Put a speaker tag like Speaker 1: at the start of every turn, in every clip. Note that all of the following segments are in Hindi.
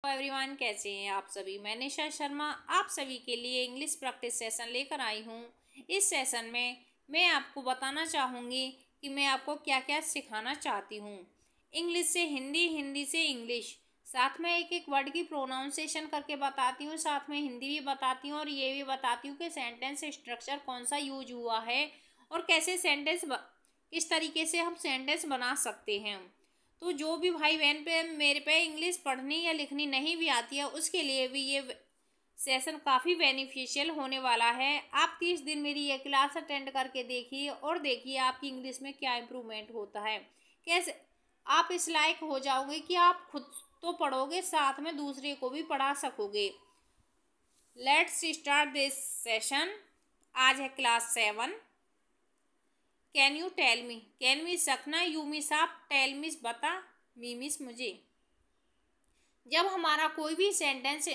Speaker 1: एवरीवन, कैसे हैं आप सभी। मैं निशा शर्मा आप सभी के लिए इंग्लिश प्रैक्टिस सेशन लेकर आई हूँ। इस सेशन में मैं आपको बताना चाहूँगी कि मैं आपको क्या क्या सिखाना चाहती हूँ। इंग्लिश से हिंदी, हिंदी से इंग्लिश, साथ में एक एक वर्ड की प्रोनाउंसिएशन करके बताती हूँ, साथ में हिंदी भी बताती हूँ और ये भी बताती हूँ कि सेंटेंस स्ट्रक्चर कौन सा यूज हुआ है और कैसे किस तरीके से हम सेंटेंस बना सकते हैं। तो जो भी भाई बहन पे मेरे पे इंग्लिश पढ़नी या लिखनी नहीं भी आती है, उसके लिए भी ये सेशन काफ़ी बेनिफिशियल होने वाला है। आप 30 दिन मेरी ये क्लास अटेंड करके देखिए और देखिए आपकी इंग्लिश में क्या इम्प्रूवमेंट होता है, कैसे आप इस लायक हो जाओगे कि आप खुद तो पढ़ोगे, साथ में दूसरे को भी पढ़ा सकोगे। Let's start this session. आज है class 7। Can you tell me, can मीस रखना, यू मीस आप, टेल मीस बता, मी मीस मुझे। जब हमारा कोई भी सेंटेंस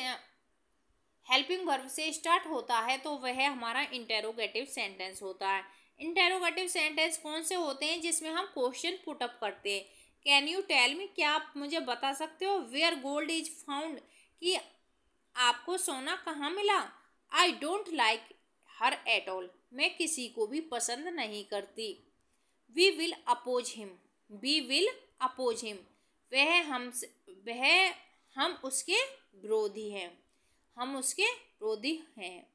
Speaker 1: हेल्पिंग वर्ब से स्टार्ट होता है तो वह हमारा इंटेरोगेटिव सेंटेंस होता है। इंटेरोगेटिव सेंटेंस कौन से होते हैं? जिसमें हम क्वेश्चन पुट अप करते हैं। कैन यू टेल मी, क्या आप मुझे बता सकते हो? वेयर गोल्ड इज फाउंड, कि आपको सोना कहाँ मिला? I don't like her at all, मैं किसी को भी पसंद नहीं करती। We will oppose him, we will oppose him, हम उसके विरोधी हैं, हम उसके विरोधी हैं।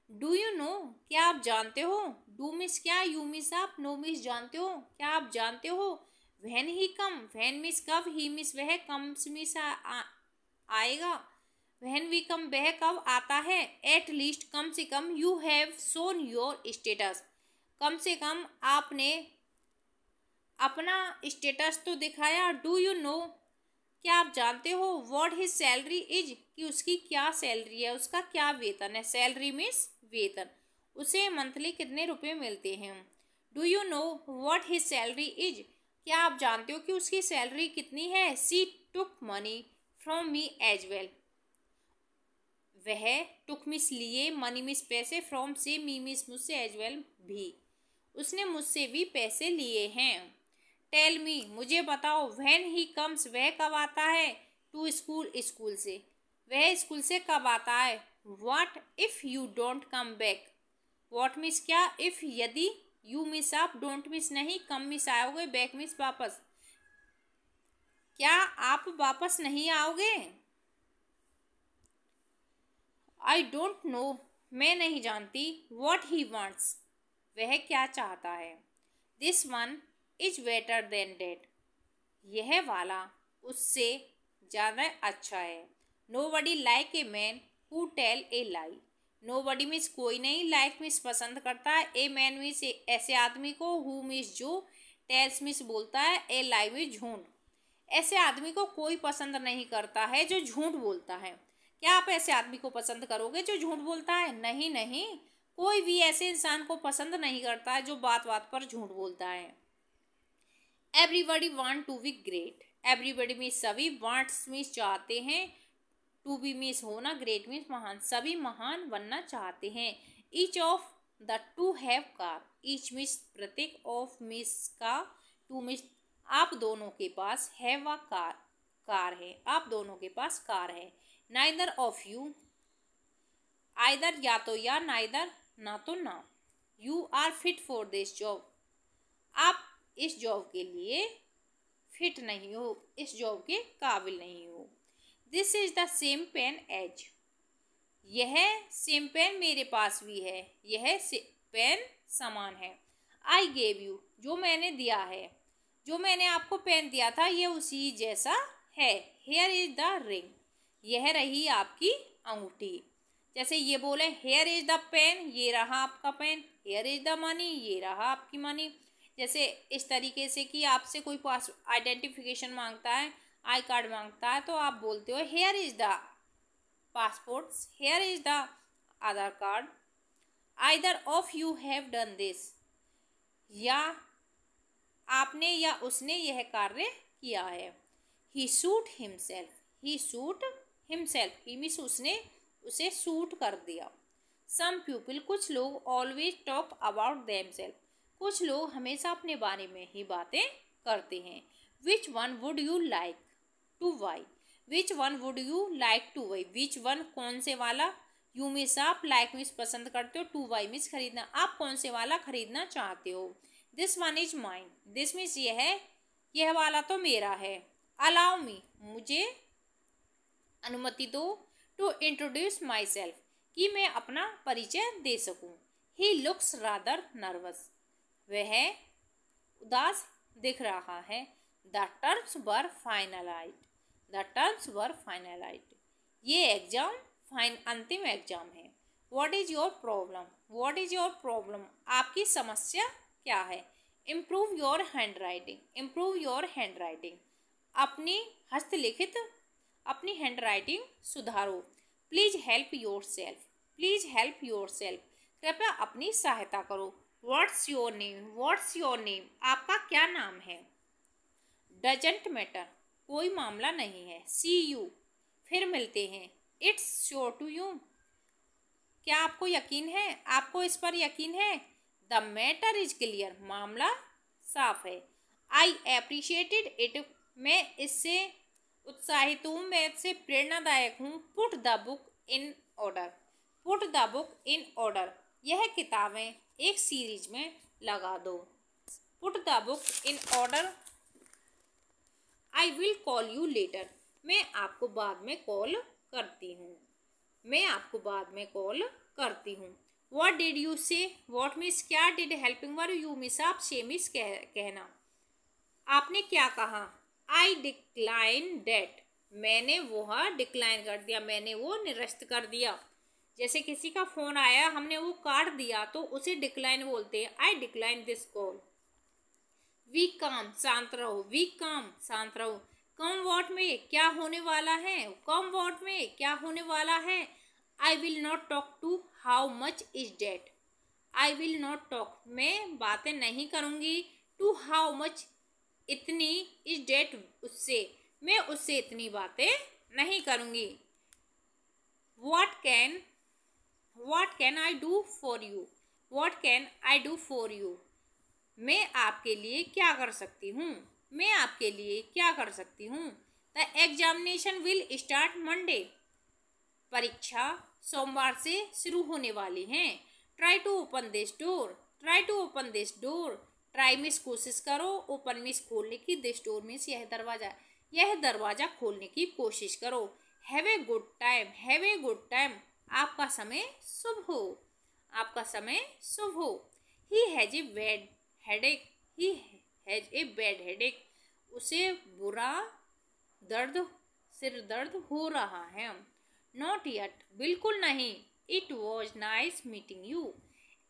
Speaker 1: डू यू नो, क्या आप जानते हो? डू मिस क्या, यू मिस आप, नो मिस जानते हो, क्या आप जानते हो? When he come, when means कब, ही मिस वह, कम्स मिस आएगा। व्हेन वी कम वह कब आता है। एट लीस्ट कम से कम, you have shown your status, कम से कम आपने अपना स्टेटस तो दिखाया। डू यू नो, क्या आप जानते हो? व्हाट हिज सैलरी इज, कि उसकी क्या सैलरी है, उसका क्या वेतन है। सैलरी मीन्स वेतन, उसे मंथली कितने रुपए मिलते हैं। Do you know what his salary is, क्या आप जानते हो कि उसकी सैलरी कितनी है। She took money from me as well, वह टुक मिस लिए, मनी मिस पैसे, फ्रॉम से, मी मिस मुझसे, एज वेल भी, उसने मुझसे भी पैसे लिए हैं। टेल मी, मुझे बताओ। व्हेन ही कम्स, वह कब आता है। टू स्कूल, स्कूल से, वह स्कूल से कब आता है। What if you don't come back, what miss क्या, इफ यदि, यू मिस आप, डोंट मिस नहीं, कम मिस आओगे, बैक मिस वापस, क्या आप वापस नहीं आओगे। आई डोंट नो, मैं नहीं जानती। व्हाट ही वांट्स, वह क्या चाहता है। This one is better than that, यह वाला उससे ज़्यादा अच्छा है। Nobody like a man who tell a lie, nobody means कोई नहीं, लाइक मीन्स पसंद करता है, ए मैन मीन्स ऐसे आदमी को, हु मीन्स जो, टेल्स मीन्स बोलता है, ए लाई मीन्स झूठ। ऐसे आदमी को कोई पसंद नहीं करता है जो झूठ बोलता है। क्या आप ऐसे आदमी को पसंद करोगे जो झूठ बोलता है? नहीं नहीं, कोई भी ऐसे इंसान को पसंद नहीं करता है जो बात बात पर झूठ बोलता है। Everybody want to be great, everybody means सभी, वांट्स मीन्स चाहते हैं, टू बी मीन्स होना, ग्रेट मीन्स महान, सभी महान बनना चाहते हैं। Each of the two have car, each means प्रत्येक, ऑफ मीन्स का, टू मीन्स आप दोनों के पास, हैव अ कार, कार है, आप दोनों के पास कार है। नाइदर ऑफ यू, आइदर या तो या, नाइदर ना तो ना। You are fit for this job, आप इस जॉब के लिए फिट नहीं हो, इस जॉब के काबिल नहीं हो। This is the same pen as, यह सेम पेन मेरे पास भी है, यह पेन समान है। आई गेव यू, जो मैंने दिया है, जो मैंने आपको पेन दिया था ये उसी जैसा है। हेयर इज द रिंग, यह रही आपकी अंगूठी। जैसे ये बोले हेयर इज द पेन, ये रहा आपका pen, here is the money, ये रहा आपकी मनी। जैसे इस तरीके से कि आपसे कोई पास आइडेंटिफिकेशन मांगता है, आई कार्ड मांगता है, तो आप बोलते हो hair is the passport, hair is the Aadhaar card. Either of you have done this, या आपने या उसने यह कार्य किया है। ही सूट हिमसेल्फ, ही सूट हिमसेल्फ, ही मीन्स उसने उसे सूट कर दिया। सम पीपल, कुछ लोग, ऑलवेज टॉक अबाउट देमसेल्फ, कुछ लोग हमेशा अपने बारे में ही बातें करते हैं। Which one would you like two by, which one would you like two by, which one कौन से वाला, यू मीन्स आप, लाइक मीन्स पसंद करते हो, टू बाई मीन्स खरीदना, आप कौन से वाला खरीदना चाहते हो। This one is mine, this means यह वाला तो मेरा है। अलाउ मी, मुझे अनुमति दो, टू इंट्रोड्यूस माई सेल्फ, कि मैं अपना परिचय दे सकूं। ही लुक्स रादर नर्वस, वह उदास दिख रहा है। The terms were finalize, the terms were finalize, ये एग्जाम अंतिम एग्जाम है। What is your problem, what is your problem, आपकी समस्या क्या है। Improve your handwriting, improve your handwriting, अपनी हस्तलिखित, अपनी हैंड राइटिंग सुधारो। Please help yourself, please help yourself, कृपया अपनी सहायता करो। What's your name, what's your name, आपका क्या नाम है। डजंट मैटर, कोई मामला नहीं है। सी यू, फिर मिलते हैं। इट्स श्योर टू यू, क्या आपको यकीन है, आपको इस पर यकीन है। द मैटर इज क्लियर, मामला साफ है। आई एप्रिशिएटेड इट, मैं इससे उत्साहित हूँ, मैं इससे प्रेरणादायक हूँ। Put the book in order, put the book in order, यह किताबें एक सीरीज में लगा दो। Put the book in order. I will call you later, मैं आपको बाद में कॉल करती हूँ, मैं आपको बाद में कॉल करती हूँ। What did you say? What means क्या, did helping verb, you means आप, से मीन्स कहना। आपने क्या कहा। I डिक्लाइन डेट, मैंने वह डिक्लाइन कर दिया, मैंने वो निरस्त कर दिया। जैसे किसी का फोन आया, हमने वो काट दिया तो उसे डिक्लाइन बोलते हैं। I decline this call. We calm, शांत रहो, वी काम, शांत रहो। कम वॉट में, क्या होने वाला है, कम वॉट में, क्या होने वाला है। I will not talk to, how much is that, I will not talk, मैं बातें नहीं करूँगी। टू हाउ मच, इतनी, इज डेट, उससे, मैं उससे इतनी बातें नहीं करूँगी। What can I do for you? What can I do for you? मैं आपके लिए क्या कर सकती हूँ, मैं आपके लिए क्या कर सकती हूँ। The examination will start Monday. परीक्षा सोमवार से शुरू होने वाली हैं। Try to open this door. Try to open this door. Try means कोशिश करो, open मीन्स खोलने की, this door मीन्स यह दरवाजा खोलने की कोशिश करो। Have a good time. Have a good time. आपका समय शुभ हो, आपका समय शुभ हो। He has a bad headache. He has a bad headache. उसे बुरा दर्द, सिर दर्द हो रहा है। Not yet, बिल्कुल नहीं। It was nice meeting you.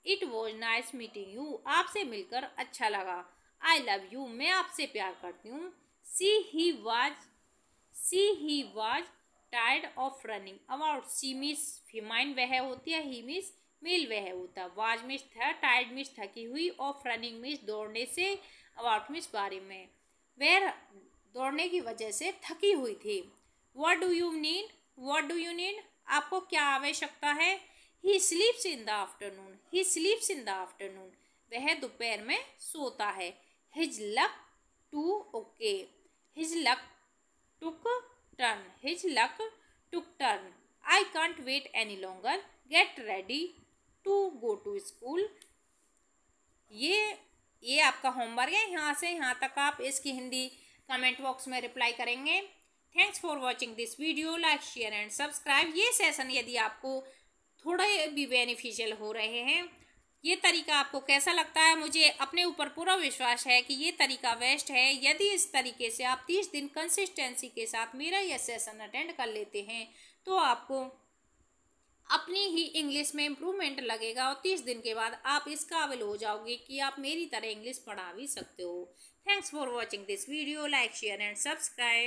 Speaker 1: It was nice meeting you. आपसे मिलकर अच्छा लगा। I love you. मैं आपसे प्यार करती हूँ। He was tired of running about. She means feminine वह होती है, he means मेल वह होता है। was means था, tired means थकी हुई, of running means दौड़ने से, about means बारे में, वह दौड़ने की वजह से थकी हुई थी। What do you need? What do you need? आपको क्या आवश्यकता है। He sleeps in the afternoon. He sleeps in the afternoon. वह दोपहर में सोता है। His luck okay. His luck took turn. His luck took turn. I can't wait any longer. Get ready to go to school. ये आपका होमवर्क है। यहाँ से यहाँ तक आप इसकी हिंदी कमेंट बॉक्स में रिप्लाई करेंगे। Thanks for watching this video. Like, share and subscribe. ये सेशन यदि आपको थोड़े भी बेनिफिशियल हो रहे हैं, ये तरीका आपको कैसा लगता है, मुझे अपने ऊपर पूरा विश्वास है कि ये तरीका बेस्ट है। यदि इस तरीके से आप 30 दिन कंसिस्टेंसी के साथ मेरा यह सेशन अटेंड कर लेते हैं तो आपको अपनी ही इंग्लिश में इम्प्रूवमेंट लगेगा और 30 दिन के बाद आप इस काबिल हो जाओगे कि आप मेरी तरह इंग्लिश पढ़ा भी सकते हो। Thanks for watching this video. Like, share and subscribe.